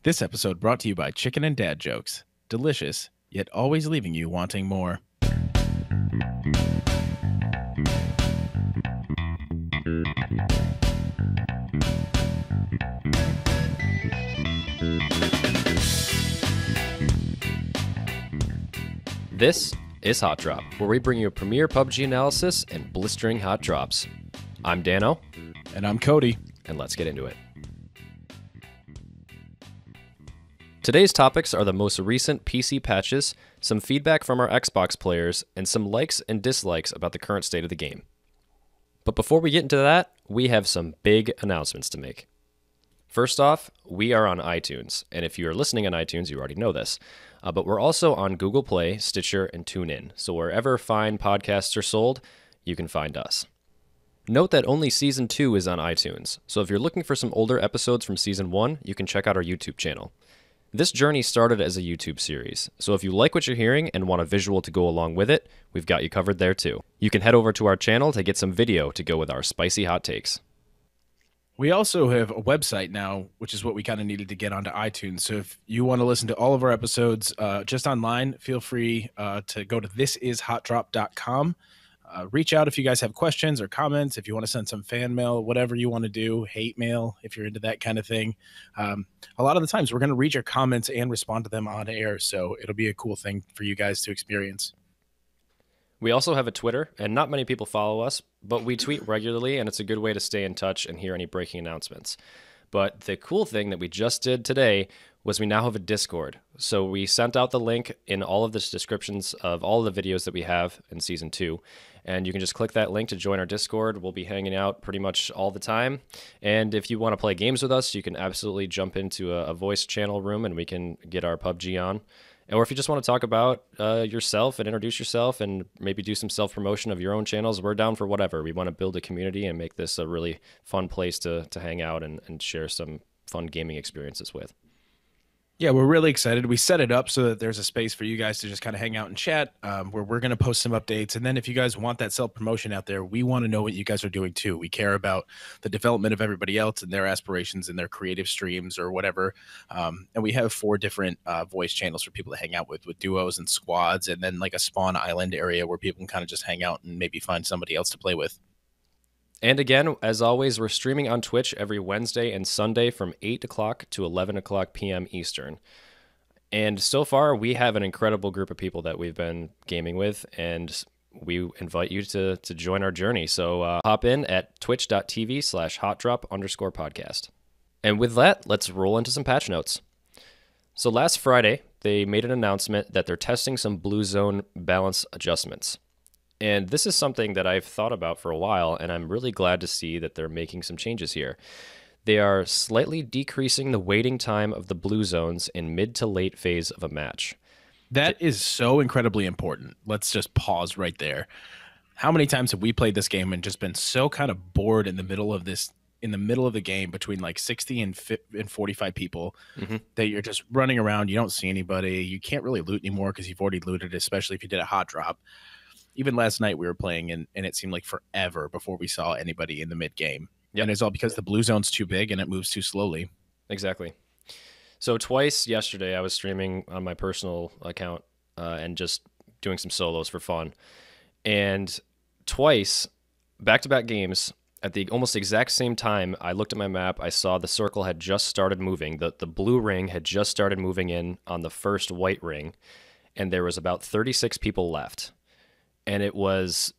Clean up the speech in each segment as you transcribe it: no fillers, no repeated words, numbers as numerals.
This episode brought to you by Chicken and Dad Jokes. Delicious, yet always leaving you wanting more. This is Hot Drop, where we bring you a premier PUBG analysis and blistering hot drops. I'm Dano. And I'm Cody. And let's get into it. Today's topics are the most recent PC patches, some feedback from our Xbox players, and some likes and dislikes about the current state of the game. But before we get into that, we have some big announcements to make. First off, we are on iTunes, and if you are listening on iTunes, you already know this. But we're also on Google Play, Stitcher, and TuneIn. So wherever fine podcasts are sold, you can find us. Note that only Season 2 is on iTunes, so if you're looking for some older episodes from Season 1, you can check out our YouTube channel. This journey started as a YouTube series, so if you like what you're hearing and want a visual to go along with it, we've got you covered there too. You can head over to our channel to get some video to go with our spicy hot takes. We also have a website now, which is what we kind of needed to get onto iTunes. So if you want to listen to all of our episodes just online, feel free to go to thisishotdrop.com. Reach out if you guys have questions or comments, if you want to send some fan mail, whatever you want to do, hate mail, if you're into that kind of thing. A lot of the times we're going to read your comments and respond to them on air, so it'll be a cool thing for you guys to experience. We also have a Twitter, and not many people follow us, but we tweet regularly, and it's a good way to stay in touch and hear any breaking announcements. But the cool thing that we just did today was we now have a Discord. So we sent out the link in all of the descriptions of all of the videos that we have in Season 2. And you can just click that link to join our Discord. We'll be hanging out pretty much all the time. And if you want to play games with us, you can absolutely jump into a voice channel room and we can get our PUBG on. Or if you just want to talk about yourself and introduce yourself and maybe do some self-promotion of your own channels, we're down for whatever. We want to build a community and make this a really fun place to hang out and share some fun gaming experiences with. Yeah, we're really excited. We set it up so that there's a space for you guys to just kind of hang out and chat, where we're going to post some updates. And then if you guys want that self-promotion out there, we want to know what you guys are doing too. We care about the development of everybody else and their aspirations and their creative streams or whatever. And we have 4 different voice channels for people to hang out with duos and squads, and then like a spawn island area where people can kind of just hang out and maybe find somebody else to play with. And again, as always, we're streaming on Twitch every Wednesday and Sunday from 8 o'clock to 11 o'clock p.m. Eastern. And so far, we have an incredible group of people that we've been gaming with, and we invite you to join our journey. So hop in at twitch.tv/hotdrop_podcast. And with that, let's roll into some patch notes. So last Friday, they made an announcement that they're testing some blue zone balance adjustments. And this is something that I've thought about for a while, and I'm really glad to see that they're making some changes here. They are slightly decreasing the waiting time of the blue zones in mid to late phase of a match. That is so incredibly important. Let's just pause right there. How many times have we played this game and just been so kind of bored in the middle of the game between like 60 and 45 people that you're just running around, you don't see anybody, you can't really loot anymore because you've already looted, especially if you did a hot drop. Even last night we were playing and it seemed like forever before we saw anybody in the mid game. Yep. And it's all because the blue zone's too big and it moves too slowly. Exactly. So twice yesterday I was streaming on my personal account and just doing some solos for fun. And twice, back-to-back games, at the almost exact same time, I looked at my map, I saw the circle had just started moving. The blue ring had just started moving in on the first white ring, and there was about 36 people left. And it was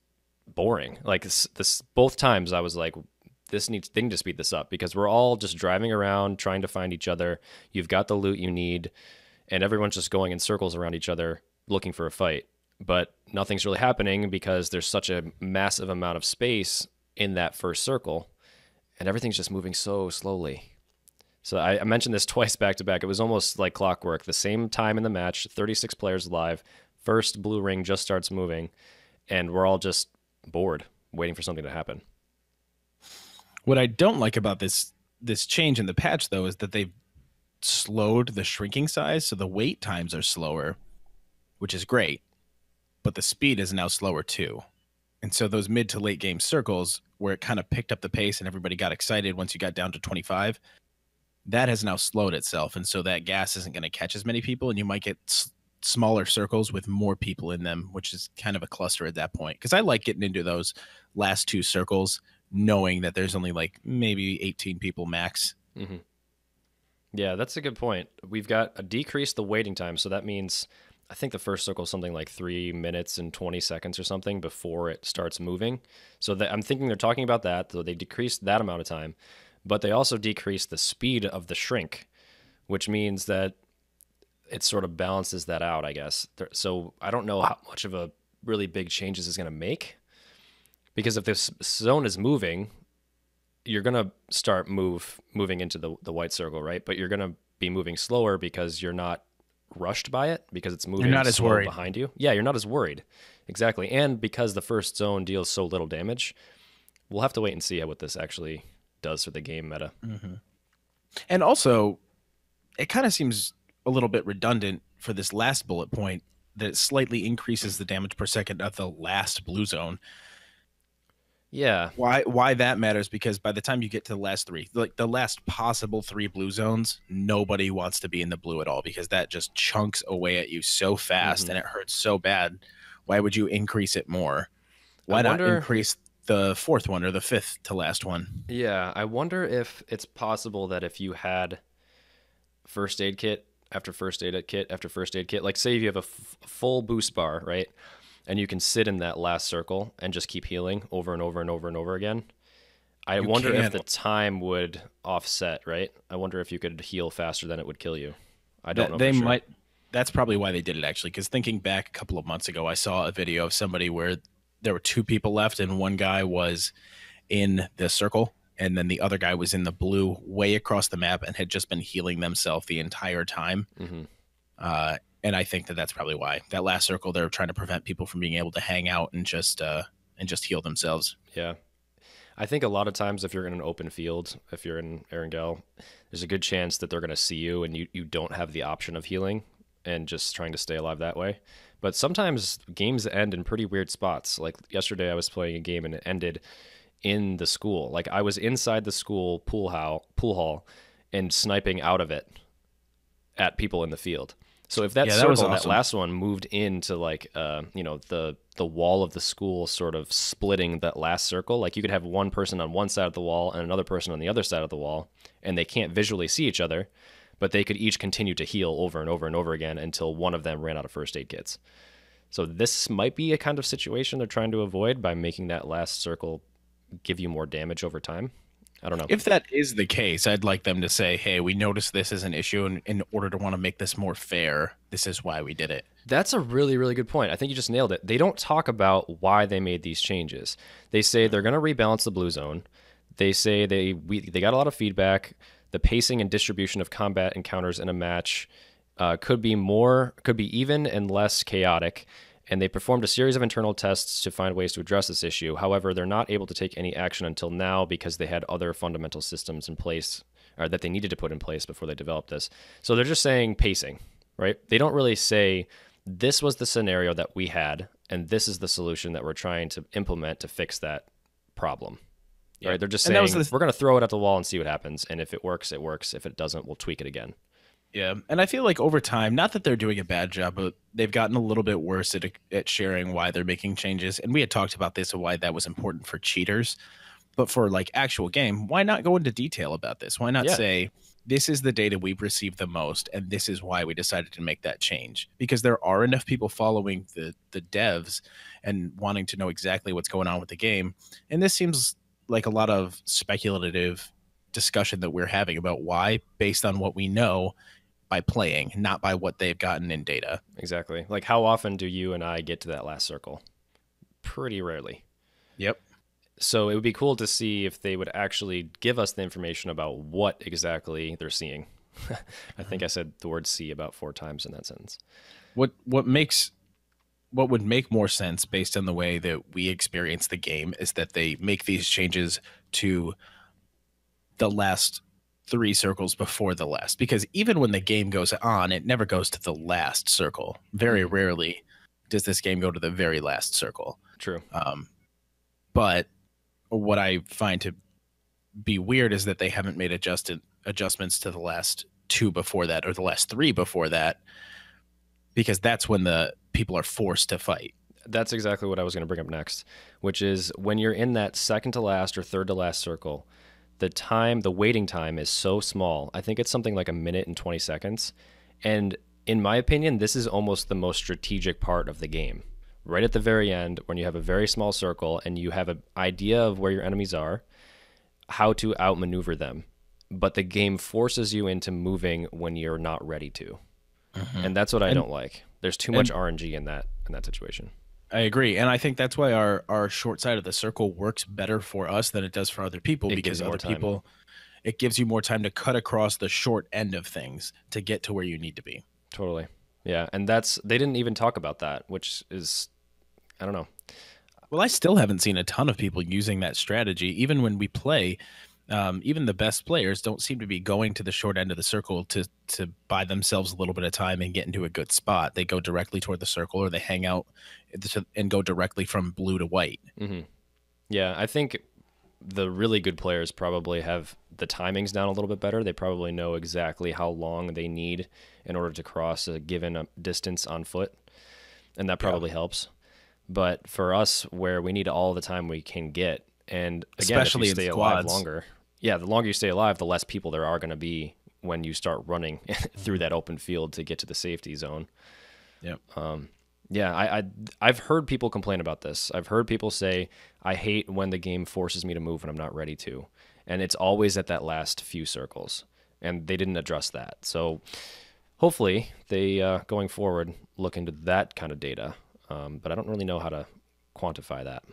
boring. Like this both times I was like, they need to speed this up because we're all just driving around trying to find each other. You've got the loot you need, and everyone's just going in circles around each other looking for a fight. But nothing's really happening because there's such a massive amount of space in that first circle, and everything's just moving so slowly. So I mentioned this twice back to back. It was almost like clockwork. The same time in the match, 36 players live, first blue ring just starts moving, and we're all just bored, waiting for something to happen. What I don't like about this change in the patch, though, is that they've slowed the shrinking size, so the wait times are slower, which is great, but the speed is now slower too. And so those mid to late game circles, where it kind of picked up the pace and everybody got excited once you got down to 25, that has now slowed itself, and so that gas isn't going to catch as many people, and you might get smaller circles with more people in them, which is kind of a cluster at that point. Because I like getting into those last two circles, knowing that there's only like maybe 18 people max. Hmm. Yeah, that's a good point. We've got a decrease the waiting time, so that means I think the first circle is something like 3 minutes and 20 seconds or something before it starts moving. So that, I'm thinking they're talking about that. So they decreased that amount of time, but they also decreased the speed of the shrink, which means that it sort of balances that out, I guess. So I don't know how much of a really big change this is going to make, because if this zone is moving, you're going to start moving into the white circle, right? But you're going to be moving slower because you're not rushed by it, because it's moving Not as slow worried. behind you. Yeah, you're not as worried. Exactly. And because the first zone deals so little damage, we'll have to wait and see what this actually does for the game meta. And also, it kind of seems a little bit redundant for this last bullet point that it slightly increases the damage per second of the last blue zone. Yeah. Why that matters, because by the time you get to the last three, like the last possible three blue zones, nobody wants to be in the blue at all, because that just chunks away at you so fast and it hurts so bad. Why would you increase it more? I Why not wonder. increase the fourth one or the fifth to last one? Yeah, I wonder if it's possible that if you had first aid kit after first aid kit after first aid kit, like say if you have a full boost bar, right? And you can sit in that last circle and just keep healing over and over and over and over again. I You wonder if can. the time would offset, right? I wonder if you could heal faster than it would kill you. I don't That know they for sure. might. That's probably why they did it, actually. Because thinking back a couple of months ago, I saw a video of somebody where there were two people left, and one guy was in the circle, and then the other guy was in the blue, way across the map, and had just been healing themselves the entire time. Hmm. And I think that that's probably why that last circle they're trying to prevent people from being able to hang out and just heal themselves. Yeah. I think a lot of times if you're in an open field, if you're in Erangel, there's a good chance that they're going to see you and you don't have the option of healing and just trying to stay alive that way. But sometimes games end in pretty weird spots. Like yesterday I was playing a game and it ended in the school. Like I was inside the school pool hall and sniping out of it at people in the field. So if that Yeah, that was circle, that awesome. last one, moved into like the wall of the school, sort of splitting that last circle, like you could have one person on one side of the wall and another person on the other side of the wall, and they can't visually see each other, but they could each continue to heal over and over and over again until one of them ran out of first aid kits. So this might be a kind of situation they're trying to avoid by making that last circle give you more damage over time. I don't know. If that is the case, I'd like them to say, "Hey, we noticed this is an issue, and in order to want to make this more fair, this is why we did it." That's a really, really good point. I think you just nailed it. They don't talk about why they made these changes. They say they're going to rebalance the blue zone. They say they got a lot of feedback. The pacing and distribution of combat encounters in a match could be even and less chaotic. And they performed a series of internal tests to find ways to address this issue. However, they're not able to take any action until now because they had other fundamental systems in place, or that they needed to put in place before they developed this. So they're just saying pacing, right? They don't really say this was the scenario that we had, and this is the solution that we're trying to implement to fix that problem. Yeah. Right? They're just And that saying was the we're going to throw it at the wall and see what happens, and if it works, it works. If it doesn't, we'll tweak it again. Yeah, and I feel like over time, not that they're doing a bad job, but they've gotten a little bit worse at sharing why they're making changes. And we had talked about this and why that was important for cheaters, but for like actual game, why not go into detail about this? Why not Yeah, say this is the data we've received the most, and this is why we decided to make that change? Because there are enough people following the devs and wanting to know exactly what's going on with the game, and this seems like a lot of speculative discussion that we're having about why, based on what we know by playing, not by what they've gotten in data. exactly. Like, how often do you and I get to that last circle? Pretty rarely. Yep. So it would be cool to see if they would actually give us the information about what exactly they're seeing. I think I said the word see about 4 times in that sentence. What would make more sense based on the way that we experience the game is that they make these changes to the last three circles before the last, because even when the game goes on, it never goes to the last circle. Very rarely does this game go to the very last circle. True. But what I find to be weird is that they haven't made adjustments to the last 2 before that or the last 3 before that, because that's when the people are forced to fight. That's exactly what I was going to bring up next, which is when you're in that second to last or third to last circle, the waiting time is so small. I think it's something like a minute and 20 seconds. And in my opinion, this is almost the most strategic part of the game. Right at the very end, when you have a very small circle and you have an idea of where your enemies are, how to outmaneuver them. But the game forces you into moving when you're not ready to. And that's what I don't like. There's too much RNG in that situation. I agree. And I think that's why our short side of the circle works better for us than it does for other people, because other people, it gives you more time to cut across the short end of things to get to where you need to be. Totally. Yeah. And they didn't even talk about that, which is, I don't know. Well, I still haven't seen a ton of people using that strategy. Even when we play, even the best players don't seem to be going to the short end of the circle to buy themselves a little bit of time and get into a good spot. They go directly toward the circle, or they hang out and go directly from blue to white. Mm-hmm. Yeah, I think the really good players probably have the timings down a little bit better. They probably know exactly how long they need in order to cross a given distance on foot, and that probably helps. But for us, where we need all the time we can get, and again, especially if you stay alive longer, the longer you stay alive, the less people there are going to be when you start running through that open field to get to the safety zone. Yep. I've heard people complain about this. I've heard people say, I hate when the game forces me to move when I'm not ready to. And it's always at that last few circles. And they didn't address that. So hopefully they, going forward, look into that kind of data. But I don't really know how to quantify that.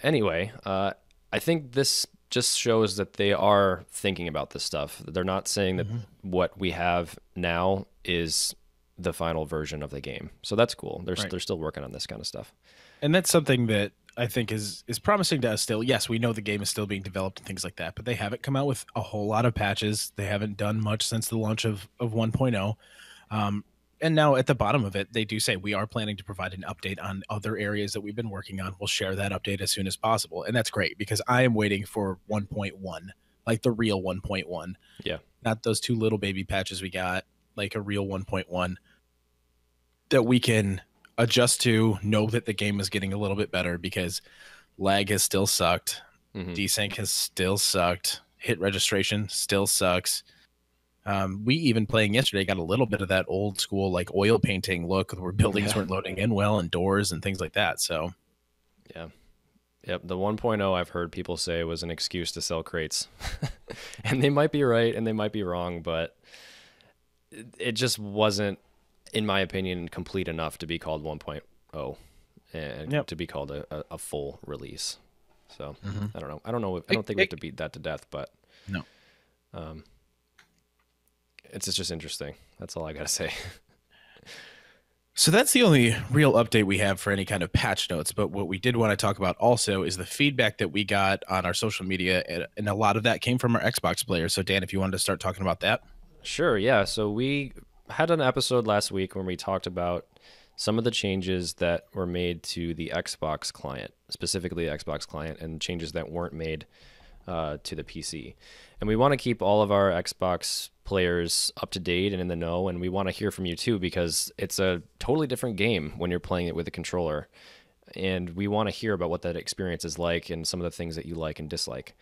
Anyway, I think this just shows that they are thinking about this stuff. They're not saying that what we have now is the final version of the game. So that's cool. They're still working on this kind of stuff. And that's something that I think is promising to us still. Yes, we know the game is still being developed and things like that, but they haven't come out with a whole lot of patches. They haven't done much since the launch of 1.0. And now at the bottom of it, they do say we are planning to provide an update on other areas that we've been working on. We'll share that update as soon as possible. And that's great, because I am waiting for 1.1, like the real 1.1. Yeah. Not those 2 little baby patches we got, like a real 1.1 that we can adjust to, know that the game is getting a little bit better, because lag has still sucked. Desync has still sucked. Hit registration still sucks. We even playing yesterday got a little bit of that old school like oil painting look where buildings weren't loading in well and doors and things like that. So Yep, the 1.0 I've heard people say was an excuse to sell crates. And they might be right and they might be wrong, but it just wasn't, in my opinion, complete enough to be called 1.0 and to be called a full release. So I don't know. I don't think we have to beat that to death, but no. It's just interesting. That's all I got to say. So that's the only real update we have for any kind of patch notes. But what we did want to talk about also is the feedback that we got on our social media. And a lot of that came from our Xbox players. So Dan, if you wanted to start talking about that. Sure. Yeah. So we had an episode last week when we talked about some of the changes that were made to the Xbox client, specifically the Xbox client, and changes that weren't made to the PC. And we want to keep all of our Xbox players up to date and in the know, and we want to hear from you too, because it's a totally different game when you're playing it with a controller, and we want to hear about what that experience is like and some of the things that you like and dislike.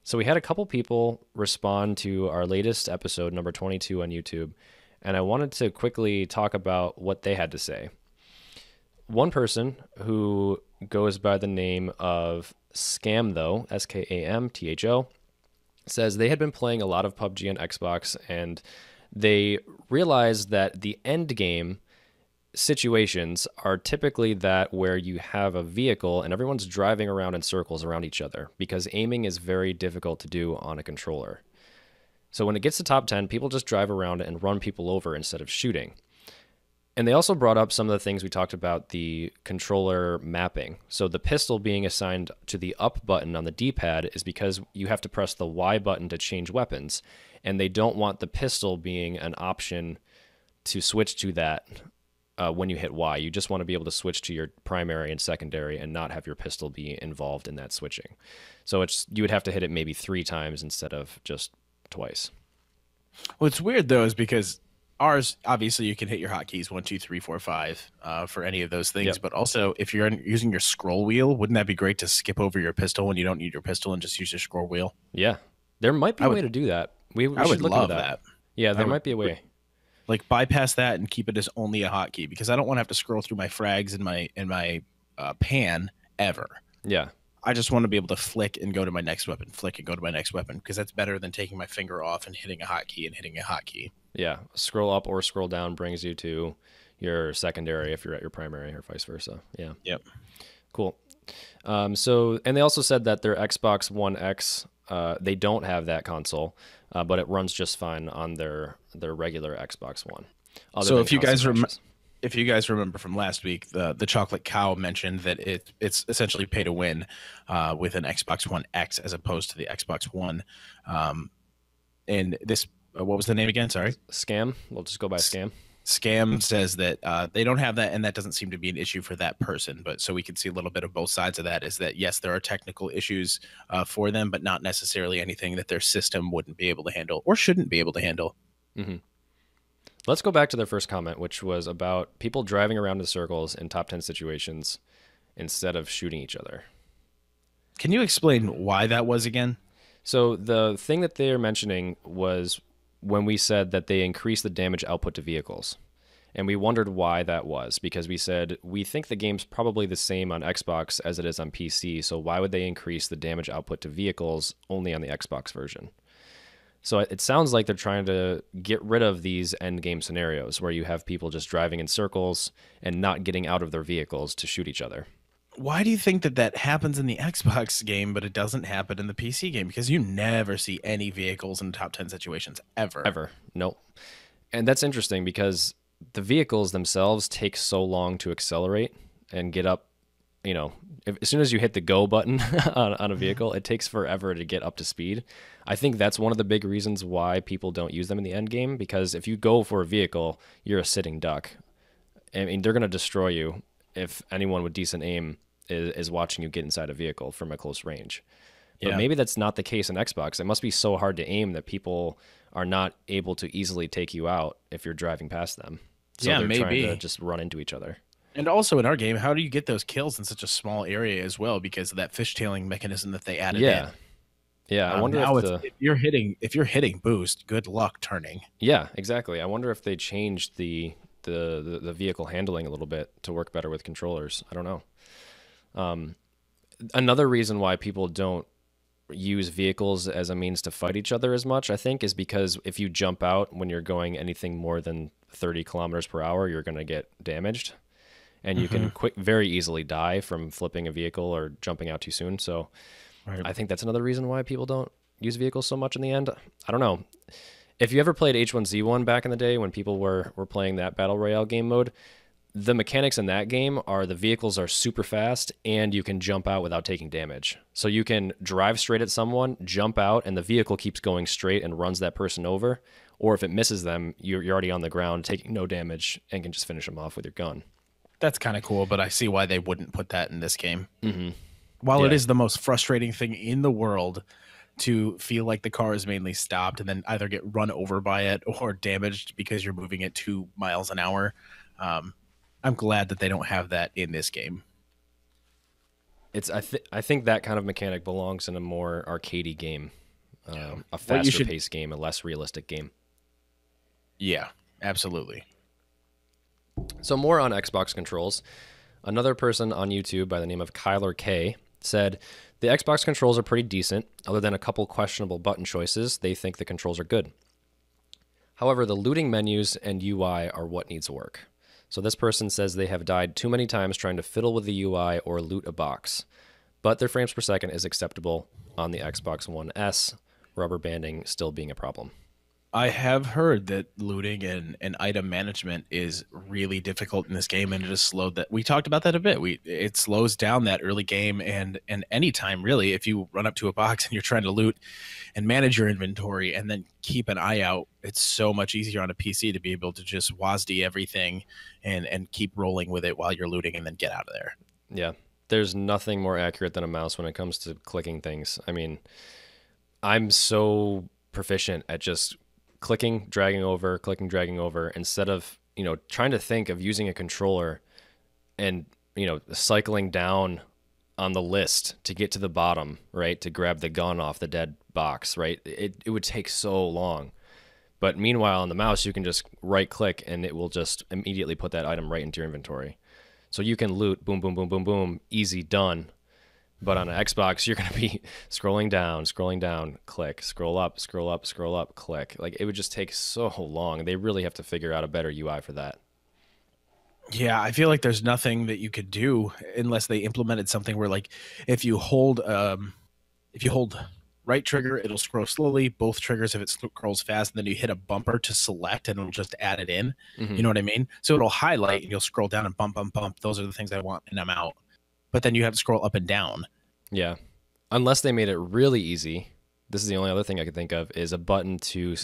So we had a couple people respond to our latest episode, number 22 on YouTube, and I wanted to quickly talk about what they had to say. One person who goes by the name of Scamtho, Skamtho, says they had been playing a lot of PUBG on Xbox, and they realized that the end game situations are typically that where you have a vehicle and everyone's driving around in circles around each other, because aiming is very difficult to do on a controller. So when it gets to top 10, people just drive around and run people over instead of shooting. And they also brought up some of the things we talked about, the controller mapping. So the pistol being assigned to the up button on the D-pad is because you have to press the Y button to change weapons. And they don't want the pistol being an option to switch to that when you hit Y. You just want to be able to switch to your primary and secondary and not have your pistol be involved in that switching. So you would have to hit it maybe 3 times instead of just twice. What's weird though is because ours, obviously, you can hit your hotkeys 1, 2, 3, 4, 5 for any of those things. Yep. But also, if you're using your scroll wheel, wouldn't that be great to skip over your pistol when you don't need your pistol and just use your scroll wheel? Yeah, there might be a way to do that. We I should would look love into that. that. Yeah, there might be a way. Like bypass that and keep it as only a hotkey because I don't want to have to scroll through my frags in my pan ever. Yeah. I just want to be able to flick and go to my next weapon, flick and go to my next weapon because that's better than taking my finger off and hitting a hotkey and hitting a hotkey. Yeah, scroll up or scroll down brings you to your secondary if you're at your primary or vice versa. Yeah. Yep. Cool. So, and they also said that their Xbox One X, they don't have that console, but it runs just fine on their regular Xbox One. So if you guys remember from last week, the Chocolate Cow mentioned that it's essentially pay to win with an Xbox One X as opposed to the Xbox One. And this, what was the name again? Sorry, Scam. We'll just go by Scam. Scam says that they don't have that, and that doesn't seem to be an issue for that person. But so we can see a little bit of both sides of that. Is that yes, there are technical issues for them, but not necessarily anything that their system wouldn't be able to handle or shouldn't be able to handle. Mm-hmm. Let's go back to their first comment, which was about people driving around in circles in top 10 situations instead of shooting each other. Can you explain why that was again? So the thing that they're mentioning was when we said that they increase the damage output to vehicles. And we wondered why that was, because we said, we think the game's probably the same on Xbox as it is on PC, so why would they increase the damage output to vehicles only on the Xbox version? So it sounds like they're trying to get rid of these end game scenarios where you have people just driving in circles and not getting out of their vehicles to shoot each other. Why do you think that happens in the Xbox game, but it doesn't happen in the PC game? Because you never see any vehicles in top 10 situations ever. Ever. Nope. And that's interesting because the vehicles themselves take so long to accelerate and get up. You know, as soon as you hit the go button on a vehicle, it takes forever to get up to speed. I think that's one of the big reasons why people don't use them in the end game, because if you go for a vehicle, you're a sitting duck. I mean, they're going to destroy you if anyone with decent aim is watching you get inside a vehicle from a close range. But maybe that's not the case in Xbox. It must be so hard to aim that people are not able to easily take you out if you're driving past them. So they're trying to just run into each other. And also in our game, how do you get those kills in such a small area as well? Because of that fishtailing mechanism that they added in. Yeah, I wonder if you're hitting boost, good luck turning. Yeah, exactly. I wonder if they changed the vehicle handling a little bit to work better with controllers. I don't know. Another reason why people don't use vehicles as a means to fight each other as much, I think, is because if you jump out when you're going anything more than 30 kilometers per hour, you're going to get damaged. And you can very easily die from flipping a vehicle or jumping out too soon. So I think that's another reason why people don't use vehicles so much in the end. I don't know. If you ever played H1Z1 back in the day when people were playing that Battle Royale game mode, the mechanics in that game are the vehicles are super fast and you can jump out without taking damage. So you can drive straight at someone, jump out, and the vehicle keeps going straight and runs that person over. Or if it misses them, you're already on the ground taking no damage and can just finish them off with your gun. That's kind of cool, but I see why they wouldn't put that in this game. While it is the most frustrating thing in the world to feel like the car is mainly stopped and then either get run over by it or damaged because you're moving at 2 miles an hour, I'm glad that they don't have that in this game. I think that kind of mechanic belongs in a more arcadey game, a faster paced game, a less realistic game. Yeah, absolutely. So more on Xbox controls. Another person on YouTube by the name of Kyler K said, the Xbox controls are pretty decent. Other than a couple questionable button choices, they think the controls are good. However, the looting menus and UI are what needs work. So this person says they have died too many times trying to fiddle with the UI or loot a box. But their frames per second is acceptable on the Xbox One S, rubber banding still being a problem. I have heard that looting and item management is really difficult in this game, and it has slowed that. We talked about that a bit. It slows down that early game, and any time really, if you run up to a box and you're trying to loot and manage your inventory and then keep an eye out, it's so much easier on a PC to be able to just WASD everything and keep rolling with it while you're looting and then get out of there. Yeah. There's nothing more accurate than a mouse when it comes to clicking things. I mean, I'm so proficient at just clicking, dragging over, instead of, trying to think of using a controller and, cycling down on the list to get to the bottom, right? To grab the gun off the dead box, right? It would take so long. But meanwhile, on the mouse, you can just right click and it will just immediately put that item right into your inventory. So you can loot, boom, boom, boom, boom, boom, easy, done. But on an Xbox, you're going to be scrolling down, click, scroll up, click. Like, it would just take so long. They really have to figure out a better UI for that. Yeah, I feel like there's nothing that you could do unless they implemented something where, like, if you hold right trigger, it'll scroll slowly. Both triggers, if it scrolls fast, and then you hit a bumper to select, and it'll just add it in. Mm-hmm. You know what I mean? So it'll highlight, and you'll scroll down and bump, bump, bump. Those are the things I want, and I'm out. But then you have to scroll up and down. Yeah. Unless they made it really easy. This is the only other thing I could think of, is a button to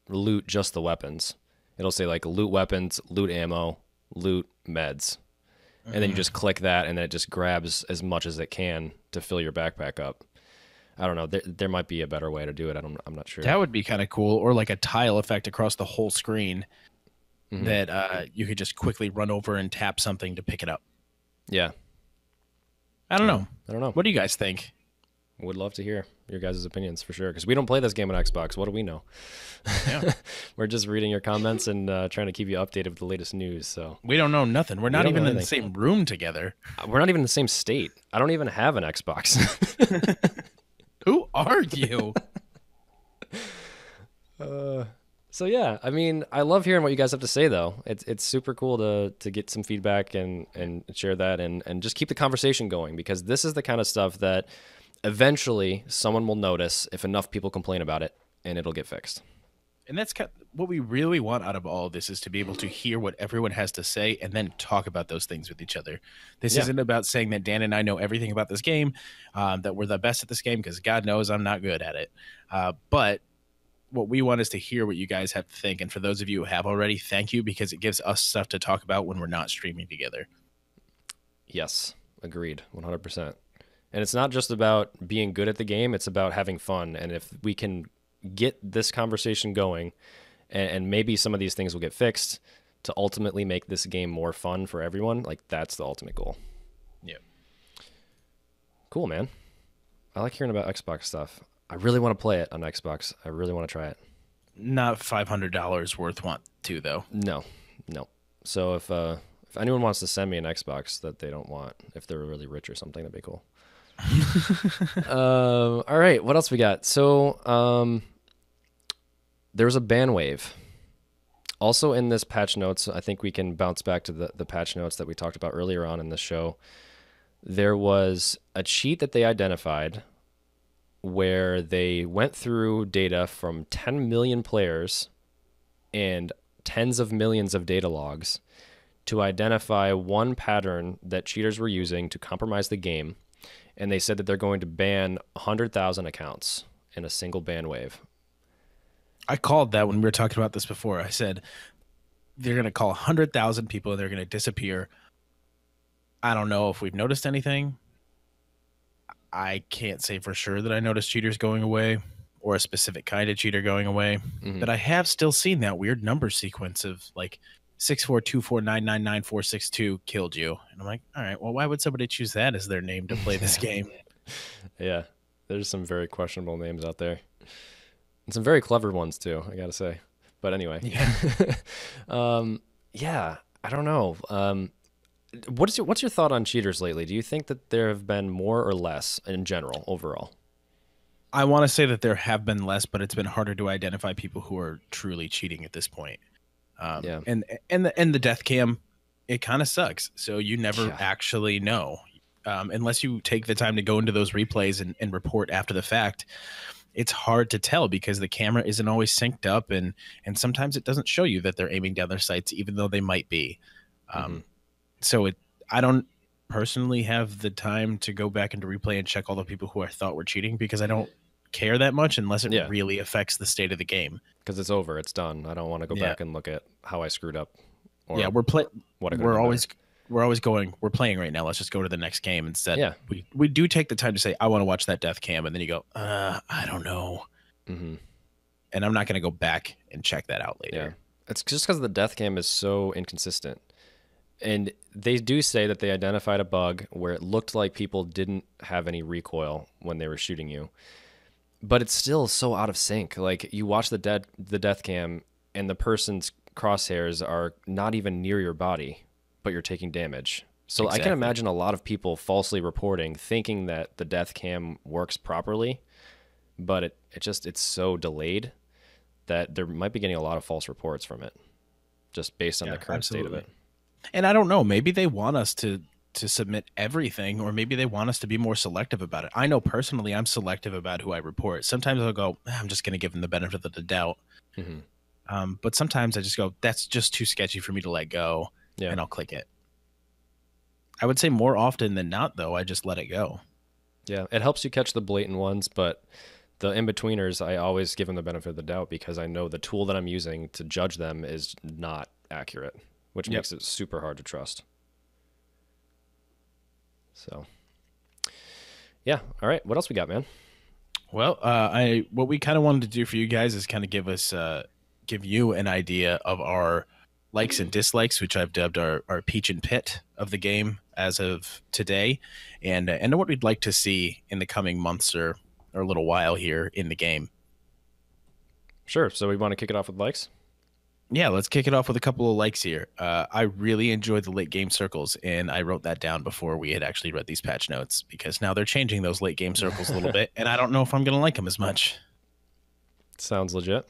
loot just the weapons. It'll say like loot weapons, loot ammo, loot meds. And then you just click that and then it just grabs as much as it can to fill your backpack up. I don't know. There might be a better way to do it. I'm not sure. That would be kind of cool. Or like a tile effect across the whole screen that you could just quickly run over and tap something to pick it up. Yeah. I don't know. What do you guys think? Would love to hear your guys' opinions for sure, because we don't play this game on Xbox. What do we know? Yeah. We're just reading your comments and trying to keep you updated with the latest news. So we don't know nothing. We're not even in the same room together. We're not even in the same state. I don't even have an Xbox. Who are you? So yeah, I mean, I love hearing what you guys have to say, though. It's super cool to get some feedback and share that and just keep the conversation going, because this is the kind of stuff that eventually someone will notice if enough people complain about it, and it'll get fixed. And that's kind of what we really want out of all of this, is to be able to hear what everyone has to say and then talk about those things with each other. This isn't about saying that Dan and I know everything about this game, that we're the best at this game, because God knows I'm not good at it. But what we want is to hear what you guys have to think. And for those of you who have already, thank you, because it gives us stuff to talk about when we're not streaming together. Yes, agreed, 100%. And it's not just about being good at the game, it's about having fun. And if we can get this conversation going, and maybe some of these things will get fixed to ultimately make this game more fun for everyone, like, that's the ultimate goal. Yeah. Cool, man. I like hearing about Xbox stuff. I really want to play it on Xbox. I really want to try it. Not $500 worth want to, though. No. So if anyone wants to send me an Xbox that they don't want, if they're really rich or something, that'd be cool. All right, what else we got? So there was a ban wave. Also in this patch notes, I think we can bounce back to the patch notes that we talked about earlier on in the show. There was a cheat that they identified where they went through data from 10 million players and tens of millions of data logs to identify one pattern that cheaters were using to compromise the game. And they said that they're going to ban 100,000 accounts in a single ban wave. I called that when we were talking about this before. I said they're going to call 100,000 people and they're going to disappear. I don't know if we've noticed anything. I can't say for sure that I noticed cheaters going away or a specific kind of cheater going away. But I have still seen that weird number sequence of like 64249999462 killed you. And I'm like, all right, well, why would somebody choose that as their name to play this game? Yeah, there's some very questionable names out there. And some very clever ones, too, I got to say. But anyway. Yeah, I don't know. What's your thought on cheaters lately? Do you think that there have been more or less in general, overall? I want to say that there have been less, but it's been harder to identify people who are truly cheating at this point. And the death cam, it kind of sucks. So you never actually know, unless you take the time to go into those replays and report after the fact. it's hard to tell because the camera isn't always synced up, and sometimes it doesn't show you that they're aiming down their sights, even though they might be. Hmm. Um, so I don't personally have the time to go back and to replay and check all the people who I thought were cheating because I don't care that much unless it Yeah, really affects the state of the game. because it's over, it's done. I don't want to go Yeah, back and look at how I screwed up yeah, or what I could have we're done better. always we're playing right now. Let's just go to the next game instead. Yeah. We do take the time to say I want to watch that death cam, and then you go, I don't know, Hmm. and I'm not going to go back and check that out Yeah. later. It's just because the death cam is so inconsistent. And they do say that they identified a bug where it looked like people didn't have any recoil when they were shooting you. But it's still so out of sync. Like you watch the death cam and the person's crosshairs are not even near your body, but you're taking damage. So I can Exactly. imagine a lot of people falsely reporting thinking that the death cam works properly, but it's so delayed that there might be getting a lot of false reports from it just based on Yeah, the current state of absolutely. it. And I don't know, maybe they want us to submit everything, or maybe they want us to be more selective about it. I know personally I'm selective about who I report. Sometimes I'll go, I'm just going to give them the benefit of the doubt. Hmm. But sometimes I just go, that's just too sketchy for me to let go, Yeah. and I'll click it. I would say more often than not, though, I just let it go. Yeah. It helps you catch the blatant ones, but the in-betweeners, I always give them the benefit of the doubt because I know the tool that I'm using to judge them is not accurate, which Yep. makes it super hard to trust. So, yeah. All right. What else we got, man? Well, I what we kind of wanted to do for you guys is kind of give you an idea of our likes and dislikes, which I've dubbed our peach and pit of the game as of today, and what we'd like to see in the coming months or a little while here in the game. Sure. So we want to kick it off with likes? Yeah, let's kick it off with a couple of likes here. I really enjoyed the late game circles, and I wrote that down before we had actually read these patch notes because now they're changing those late game circles a little bit, and I don't know if I'm going to like them as much. Sounds legit.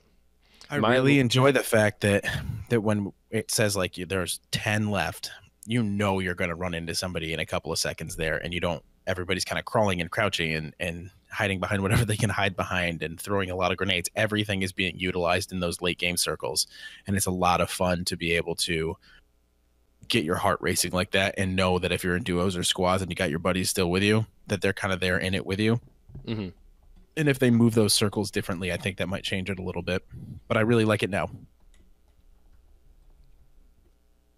I My really enjoy the fact that when it says like there's 10 left, you know you're going to run into somebody in a couple of seconds there, and you don't. Everybody's kind of crawling and crouching and hiding behind whatever they can hide behind and throwing a lot of grenades. Everything is being utilized in those late game circles, and it's a lot of fun to be able to get your heart racing like that and know that if you're in duos or squads and you got your buddies still with you, that they're kind of there in it with you. Hmm. And if they move those circles differently, I think that might change it a little bit. But I really like it now.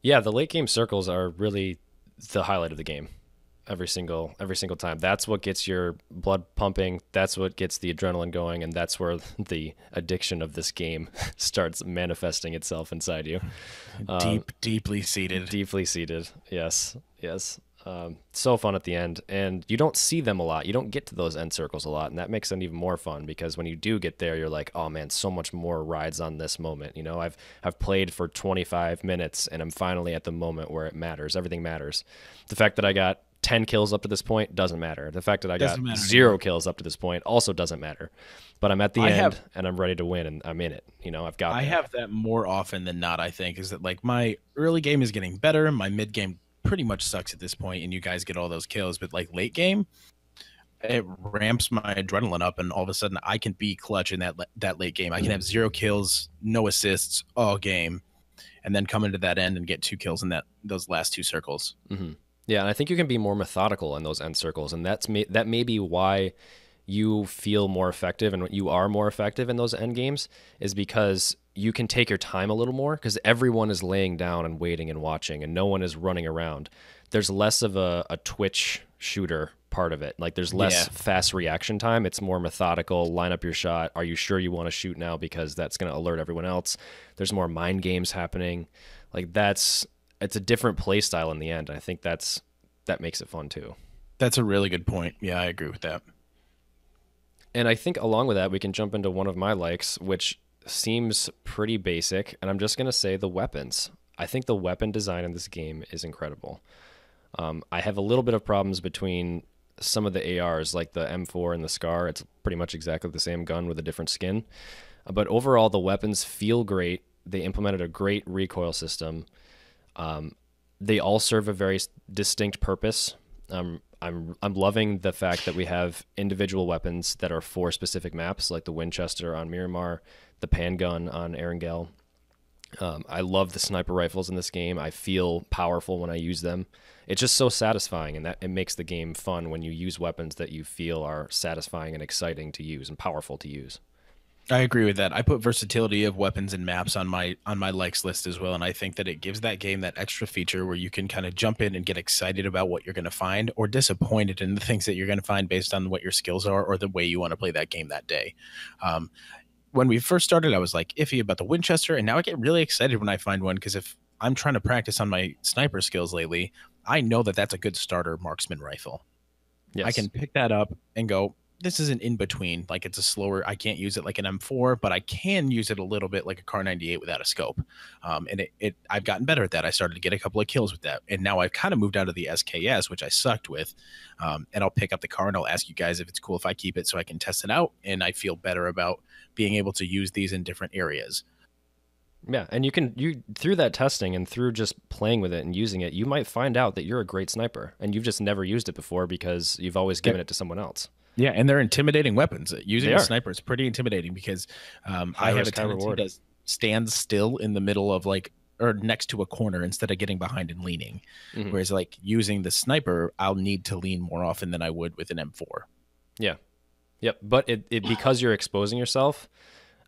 Yeah, the late game circles are really the highlight of the game. Every single time. That's what gets your blood pumping. That's what gets the adrenaline going, and that's where the addiction of this game starts manifesting itself inside you. Deeply seated. Deeply seated. Yes, yes. So fun at the end, and you don't see them a lot. You don't get to those end circles a lot, and that makes them even more fun because when you do get there, you're like, oh man, so much more rides on this moment. You know, I've played for 25 minutes, and I'm finally at the moment where it matters. Everything matters. The fact that I got 10 kills up to this point doesn't matter. The fact that I got Doesn't matter zero anymore. kills up to this point also doesn't matter. But I'm at the end and I'm ready to win and I'm in it. You know, I've got I that. have that more often than not, I think, is that like my early game is getting better. My mid game pretty much sucks at this point, and you guys get all those kills. But like late game, it ramps my adrenaline up, and all of a sudden I can be clutch in that late game. I can have 0 kills, no assists all game, and then come into that end and get 2 kills in those last 2 circles. Hmm. Yeah, and I think you can be more methodical in those end circles, and that may be why you feel more effective and you are more effective in those end games is because you can take your time a little more because everyone is laying down and waiting and watching, and no one is running around. There's less of a twitch shooter part of it. Like there's less fast reaction time. It's more methodical. Line up your shot. Are you sure you want to shoot now? Because that's going to alert everyone else. There's more mind games happening. Like it's a different play style in the end. I think that makes it fun too. That's a really good point. Yeah, I agree with that. And I think along with that, we can jump into one of my likes, which seems pretty basic. And I'm just going to say the weapons. I think the weapon design in this game is incredible. I have a little bit of problems between some of the ARs, like the M4 and the Scar. It's pretty much exactly the same gun with a different skin. But overall, the weapons feel great. They implemented a great recoil system. They all serve a very distinct purpose. I'm loving the fact that we have individual weapons that are for specific maps, like the Winchester on Miramar, the Pangun on Erangel. I love the sniper rifles in this game. I feel powerful when I use them. It's just so satisfying, and that it makes the game fun when you use weapons that you feel are satisfying and exciting to use and powerful to use. I agree with that. I put versatility of weapons and maps on my likes list as well, and I think that it gives that game that extra feature where you can kind of jump in and get excited about what you're going to find, or disappointed in the things that you're going to find based on what your skills are or the way you want to play that game that day. Um, when we first started, I was like iffy about the Winchester, and now I get really excited when I find one, because if I'm trying to practice on my sniper skills lately, I know that that's a good starter marksman rifle. I Yes. can pick that up and go, this is an in between. Like, it's a slower, I can't use it like an M4, but I can use it a little bit like a Car 98 without a scope. And I've gotten better at that. I started to get a couple of kills with that. And now I've kind of moved out of the SKS, which I sucked with. And I'll pick up the car and I'll ask you guys if it's cool if I keep it so I can test it out. And I feel better about being able to use these in different areas. Yeah, and you through that testing and through just playing with it and using it, you might find out that you're a great sniper and you've just never used it before because you've always given it to someone else. Yeah, and they're intimidating weapons. Using They a are. sniper is pretty intimidating because High I have a risk, high tendency reward. to stand still in the middle of like, or next to a corner instead of getting behind and leaning. Mhm. Whereas like using the sniper, I'll need to lean more often than I would with an M4. Yeah. Yep. But it because you're exposing yourself,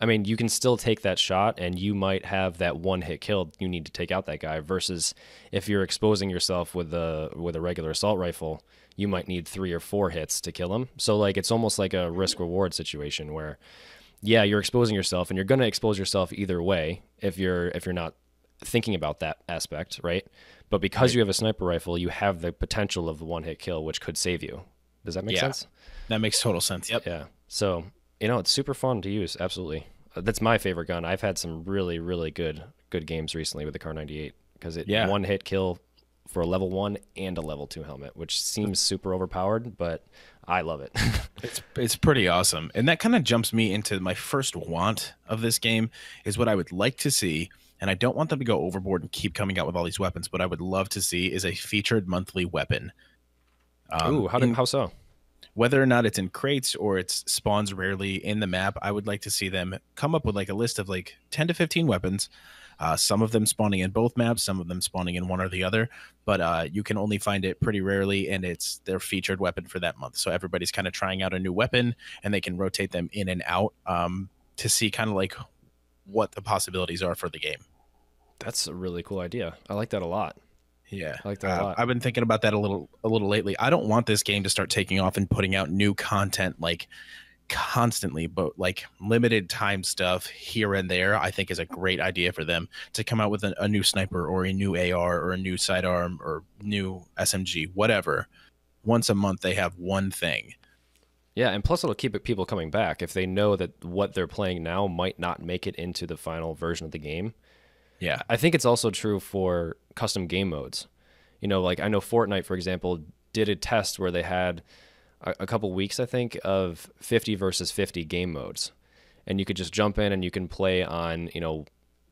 I mean, you can still take that shot and you might have that one hit kill you need to take out that guy versus if you're exposing yourself with a regular assault rifle, you might need 3 or 4 hits to kill him. So like it's almost like a risk reward situation where yeah, you're exposing yourself and you're going to expose yourself either way if you're not thinking about that aspect, right? But because Right. you have a sniper rifle, you have the potential of the one hit kill which could save you. Does that make Yeah, sense? that makes total sense. Yep. Yeah. So, it's super fun to use. Absolutely. That's my favorite gun. I've had some really, really good games recently with the Car 98 because it Yeah. one hit kill for a level 1 and a level 2 helmet, which seems super overpowered, but I love it. It's pretty awesome. And that kind of jumps me into my first want of this game is what I would like to see. And I don't want them to go overboard and keep coming out with all these weapons, but I would love to see is a featured monthly weapon. Ooh, how so? Whether or not it's in crates or it's spawns rarely in the map, I would like to see them come up with like a list of like 10 to 15 weapons. Some of them spawning in both maps, some of them spawning in one or the other, but you can only find it pretty rarely, and it's their featured weapon for that month. So everybody's kind of trying out a new weapon, and they can rotate them in and out to see kind of like what the possibilities are for the game. That's a really cool idea. I like that a lot. Yeah, I like that a lot. I've been thinking about that a little lately. I don't want this game to start taking off and putting out new content like constantly, but like limited time stuff here and there. I think is a great idea for them to come out with a new sniper or a new AR or a new sidearm or new SMG, whatever. Once a month, they have one thing. Yeah, and plus it'll keep people coming back if they know that what they're playing now might not make it into the final version of the game. Yeah, I think it's also true for custom game modes. Like I know Fortnite, for example, did a test where they had a couple weeks, I think, of 50 versus 50 game modes. And you could just jump in and you can play on,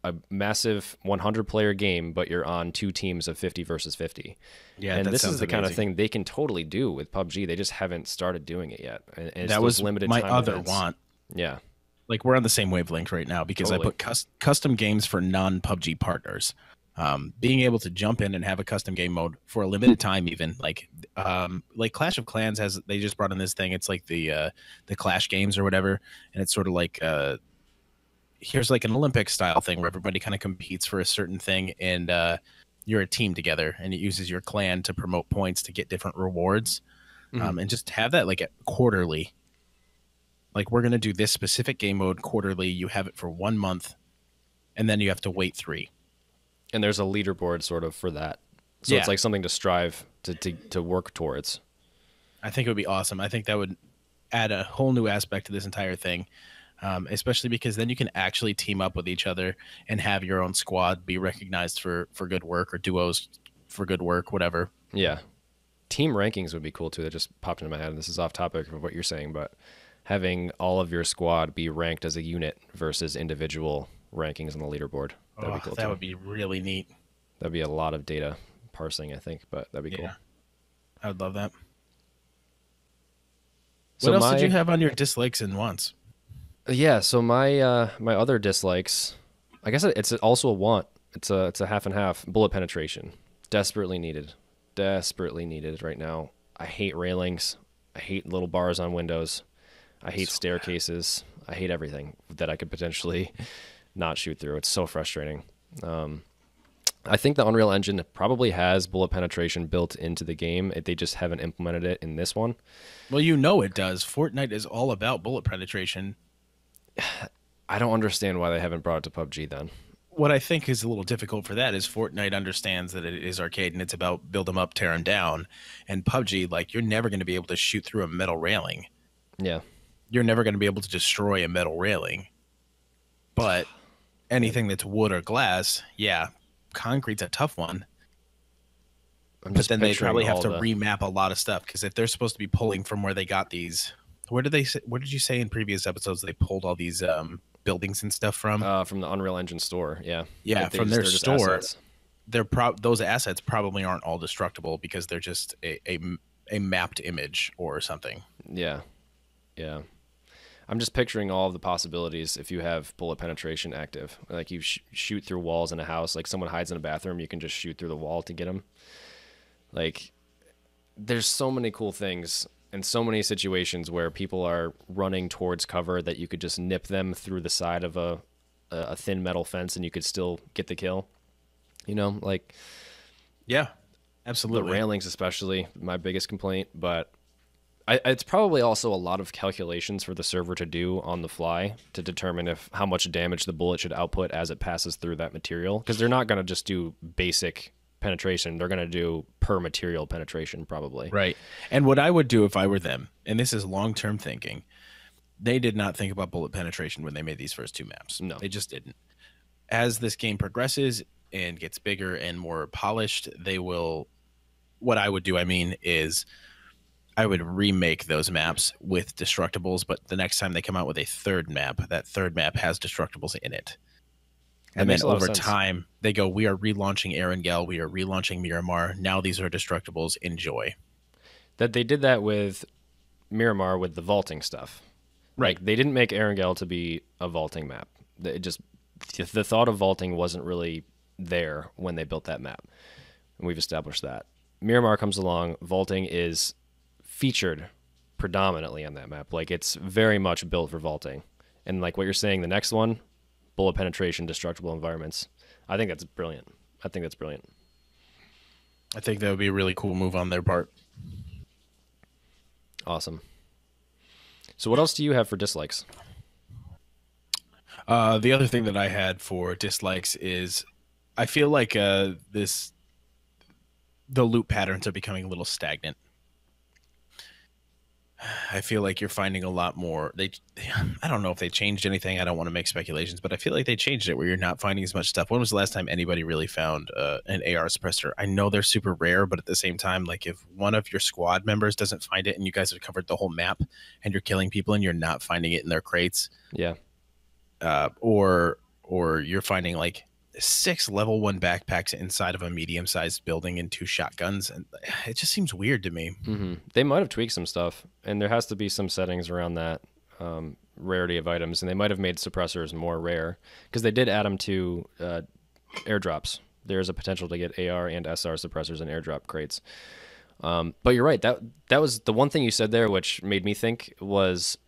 a massive 100 player game, but you're on 2 teams of 50 versus 50. yeah, And that this is sounds the kind of amazing. thing they can totally do with PUBG. They just haven't started doing it yet. And it's That those was limited my time other events. want. Yeah. Like we're on the same wavelength right now because I Totally. put custom games for non PUBG partners. Being able to jump in and have a custom game mode for a limited time, even like Clash of Clans has, they just brought in this thing. It's like the Clash games or whatever, and it's sort of like here's like an Olympic style thing where everybody kind of competes for a certain thing, and you're a team together, and it uses your clan to promote points to get different rewards, Mhm. and just have that like quarterly. Like we're gonna do this specific game mode quarterly. You have it for 1 month, and then you have to wait 3. And there's a leaderboard sort of for that. So Yeah. it's like something to strive to work towards. I think it would be awesome. I think that would add a whole new aspect to this entire thing, especially because then you can actually team up with each other and have your own squad be recognized for good work, or duos for good work, whatever. Yeah. Team rankings would be cool too. That just popped into my head. This is off topic of what you're saying, but having all of your squad be ranked as a unit versus individual rankings on the leaderboard. That'd be cool That too. would be really neat. That'd be a lot of data parsing, I think, but that'd be cool. Yeah, I would love that. What So else did you my have on your dislikes and wants? yeah, so my other dislikes, I guess it's also a want. It's a half and half. Bullet penetration, desperately needed, desperately needed right now. I hate railings. I hate little bars on windows. I hate So bad. staircases. I hate everything that I could potentially not shoot through. It's so frustrating. I think the Unreal Engine probably has bullet penetration built into the game. They just haven't implemented it in this one. Well, you know it does. Fortnite is all about bullet penetration. I don't understand why they haven't brought it to PUBG then. What I think is a little difficult for that is Fortnite understands that it is arcade and it's about build them up, tear them down. And PUBG, like, you're never going to be able to shoot through a metal railing. Yeah. You're never going to be able to destroy a metal railing. But anything that's wood or glass, yeah, concrete's a tough one. I'm But just then they picturing probably have all to the remap a lot of stuff because if they're supposed to be pulling from where they got these, where did they? What did you say in previous episodes? They pulled all these buildings and stuff from the Unreal Engine store. Yeah. Yeah, Like from their they're just store. assets. Those assets probably aren't all destructible because they're just a mapped image or something. Yeah. Yeah. I'm just picturing all of the possibilities if you have bullet penetration active. Like you shoot through walls in a house, like someone hides in a bathroom, you can just shoot through the wall to get them. Like there's so many cool things and so many situations where people are running towards cover that you could just nip them through the side of a thin metal fence and you could still get the kill. You know, like Yeah, the absolutely. railings especially my biggest complaint, but it's probably also a lot of calculations for the server to do on the fly to determine if how much damage the bullet should output as it passes through that material. Because they're not going to just do basic penetration; they're going to do per material penetration, probably. Right. And what I would do if I were them, and this is long-term thinking, they did not think about bullet penetration when they made these first two maps. No. They just didn't. As this game progresses and gets bigger and more polished, they will. What I would do, I mean, is I would remake those maps with destructibles, but the next time they come out with a third map, that third map has destructibles in it. That And makes then a lot of over sense. time, they go, we are relaunching Erangel, we are relaunching Miramar. Now these are destructibles. Enjoy. That they did that with Miramar with the vaulting stuff. Right. Like they didn't make Erangel to be a vaulting map. It just the thought of vaulting wasn't really there when they built that map, and we've established that. Miramar comes along, vaulting is featured predominantly on that map. Like it's very much built for vaulting. And like what you're saying, the next one, bullet penetration, destructible environments. I think that's brilliant. I think that's brilliant. I think that would be a really cool move on their part. Awesome. So what else do you have for dislikes? The other thing that I had for dislikes is I feel like the loop patterns are becoming a little stagnant. I feel like you're finding a lot more. I don't know if they changed anything. I don't want to make speculations, but I feel like they changed it where you're not finding as much stuff. When was the last time anybody really found an AR suppressor? I know they're super rare, but at the same time, like if one of your squad members doesn't find it and you guys have covered the whole map and you're killing people and you're not finding it in their crates, Yeah. or you're finding like 6 level 1 backpacks inside of a medium-sized building and 2 shotguns, and it just seems weird to me. They might have tweaked some stuff, and there has to be some settings around that rarity of items, and they might have made suppressors more rare because they did add them to airdrops. There's a potential to get AR and SR suppressors in airdrop crates. But you're right. That was the one thing you said there, which made me think was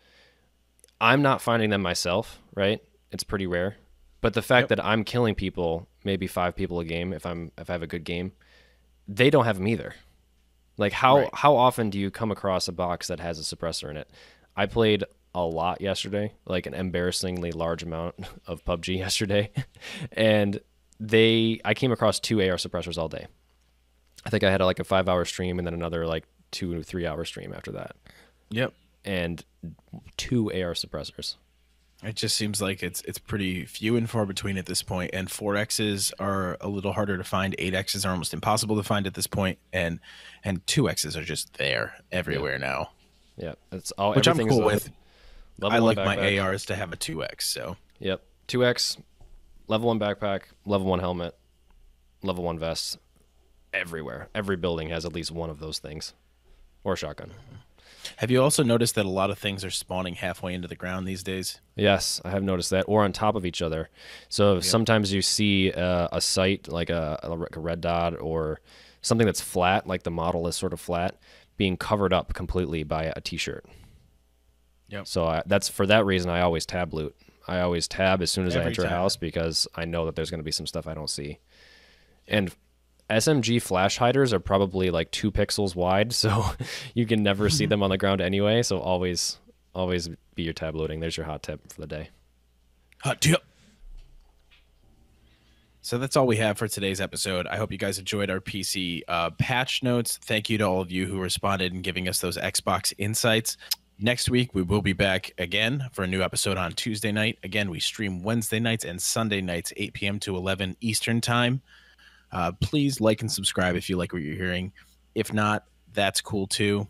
I'm not finding them myself. Right? It's pretty rare. But the fact that I'm killing people, maybe 5 people a game, if I have a good game, they don't have them either. Like how often do you come across a box that has a suppressor in it? I played a lot yesterday, like an embarrassingly large amount of PUBG yesterday, and I came across 2 AR suppressors all day. I think I had like a 5-hour stream and then another like 2 or 3 hour stream after that. Yep. And 2 AR suppressors. It just seems like it's pretty few and far between at this point, and 4Xs are a little harder to find. 8Xs are almost impossible to find at this point, and 2Xs are just there everywhere now. Yeah, it's all which I'm cool everything's with. level I 1 like my backpack. ARs to have a 2X. So Yep, 2X, level 1 backpack, level 1 helmet, level 1 vest. Everywhere, every building has at least one of those things, or a shotgun. Have you also noticed that a lot of things are spawning halfway into the ground these days? Yes, I have noticed that, or on top of each other. So sometimes you see a site like a red dot or something that's flat, like the model is sort of flat, being covered up completely by a t-shirt. Yep. So that's for that reason I always tab loot. I always tab as soon as I Every enter a time. house because I know that there's going to be some stuff I don't see. And SMG flash hiders are probably like 2 pixels wide, so you can never see them on the ground anyway. So always be your tab looting. There's your hot tip for the day. Hot tip. So that's all we have for today's episode. I hope you guys enjoyed our PC patch notes. Thank you to all of you who responded and giving us those Xbox insights. Next week, we will be back again for a new episode on Tuesday night. Again, we stream Wednesday nights and Sunday nights, 8 p.m. to 11 Eastern time. Please like and subscribe if you like what you're hearing. If not, that's cool too.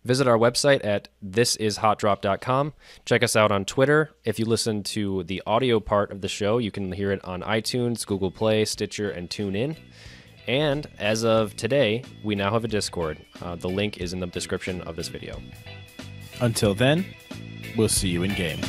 Visit our website at thisishotdrop.com. Check us out on Twitter. If you listen to the audio part of the show, you can hear it on iTunes, Google Play, Stitcher, and TuneIn. And as of today, we now have a Discord. The link is in the description of this video. Until then, we'll see you in game.